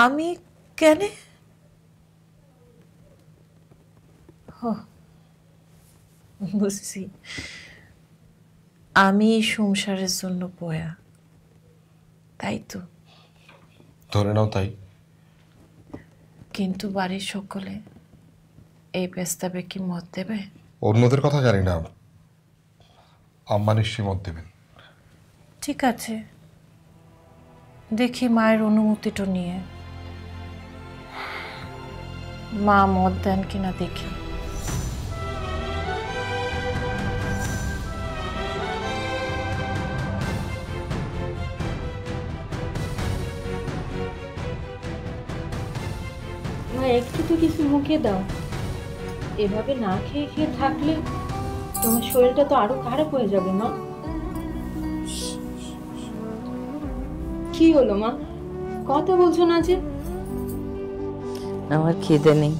আমি কেন? বুঝছি, আমি সংসারের জন্য বয়া, তাই তো? ধরে নাও তাই। কিন্তু বাড়ির সকলে এই প্রস্তাবে কি মত দেবে? অন্যদের কথা জানি না, আম্মা নিশ্চয়ই মত দেবেন। ঠিক আছে, দেখি মায়ের অনুমতিটা নিয়ে মা মত দেন কিনা দেখি। মা একটু তো কিছু মুখে দাও, এভাবে না খেয়ে খেয়ে থাকলে তোমার শরীরটা তো আরো খারাপ হয়ে যাবে। মা কি হলো মা, কথা বলছো না যে? আমার খিদে নেই।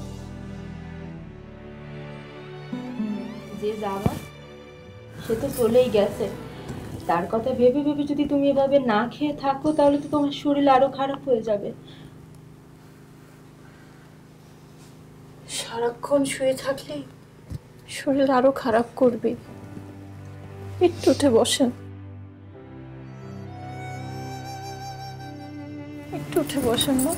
যে যাওয়া সে তো চলেই গেছে, তার কথা ভেবে ভেবে যদি তুমি এভাবে না খেয়ে থাকো তাহলে তো তোমার শরীর আরো খারাপ হয়ে যাবে। সারাক্ষণ শুয়ে থাকলে শরীর আরো খারাপ করবে। একটু উঠে বসেন, একটু উঠে বসেন না।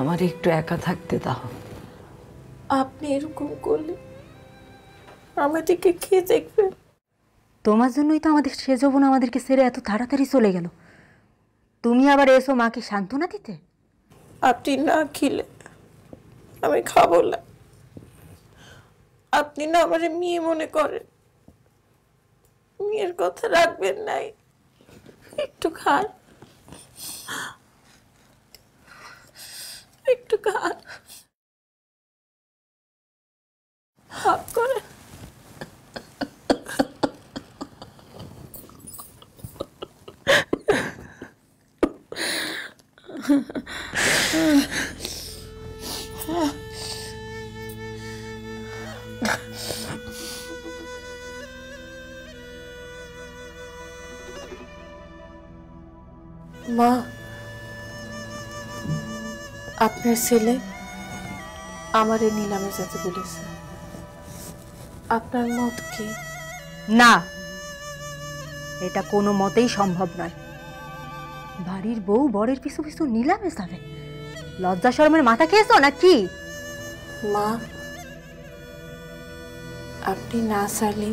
আমার একটু একা থাকতে দাও। আপনি এরকম করলে আমাদেরকে কে দেখবে? তোমার জন্যই তো আমাদের সে যৌবন আমাদেরকে ছেড়ে এত তাড়াতাড়ি চলে গেল। তুমি আবার এসো মাকে সান্ত্বনা দিতে। আপনি না খেলে আমি খাবো না। আপনি না আমার মেয়ে মনে করেন, মেয়ের কথা রাখবেন নাই। একটু খান, একটু খান, হাত করে। মা, আপনার ছেলে আমারে নিলামে যেতে বলেছে, আপনার মত কি? না, এটা কোনো মতেই সম্ভব নয়। বাড়ির বউ বরের পিছু পিছু নিলামে যাবে? লজ্জা শরমের মাথা খেয়েছো নাকি? মা, আপনি না চাইলে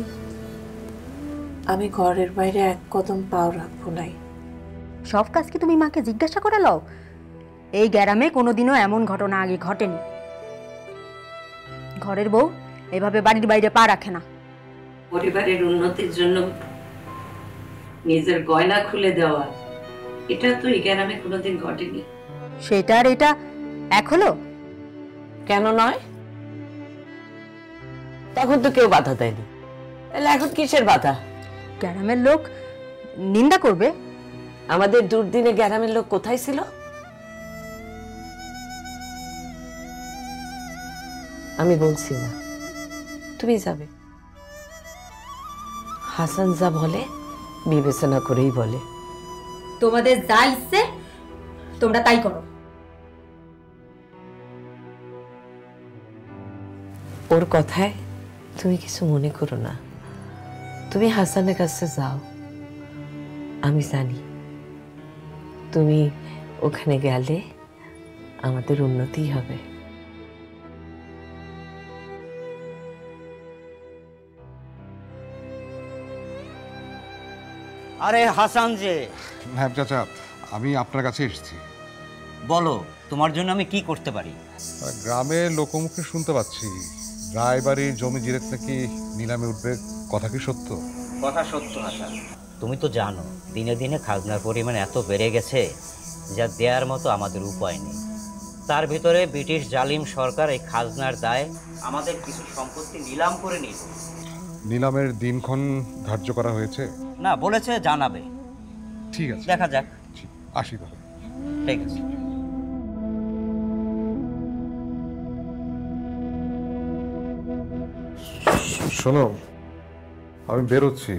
আমি ঘরের বাইরে এক কদম পাও রাখবো নাই। সব কাজ কি তুমি মাকে জিজ্ঞাসা করে লও? এই গ্রামে কোনোদিনও এমন ঘটনা আগে ঘটেনি। ঘরের বউ এভাবে বাড়ির বাইরে পা রাখে না। পরিবারের উন্নতির জন্য নিজের গয়না খুলে দেওয়া, এটা তো এই গ্রামে কোনোদিন ঘটেনি। সেটা আর এটা এক হলো? কেন নয়? তখন তো কেউ বাধা দেয়নি, তাহলে এখন কিসের বাধা? গ্রামের লোক নিন্দা করবে। আমাদের দুর্দিনে গ্রামের লোক কোথায় ছিল? আমি বলছি না, তুমি যাবে। হাসান যা বলে বিবেচনা করেই বলে। তোমাদের যা ইচ্ছে তোমরা তাই করো। ওর কথায় তুমি কিছু মনে করো না, তুমি হাসানের কাছে যাও। আমি জানি তুমি ওখানে গেলে আমাদের উন্নতি হবে। আরে হাসান যে। হ্যাঁ চাচা, আমি আপনার কাছে এসেছি। বলো, তোমার জন্য আমি কি করতে পারি? গ্রামে লোকমুখে শুনতে পাচ্ছি রায়বাড়ির জমি জিরেত নাকি নিলামে উঠবে, কথা কি সত্য? কথা সত্য হাসান। তুমি তো জানো দিনে দিনে খাজনার পরিমাণ এত বেড়ে গেছে যা দেওয়ার মতো আমাদের উপায় নেই। তার ভিতরে ব্রিটিশ জালিম সরকার এই খাজনার দায় আমাদের কিছু সম্পত্তি নিলাম করে নিল। নিলামের দিনক্ষণ ধার্য করা হয়েছে? না, বলেছে জানাবে। ঠিক আছে, দেখা যাক। আসি তাহলে। ঠিক আছে। শোনো, আমি বেরোচ্ছি।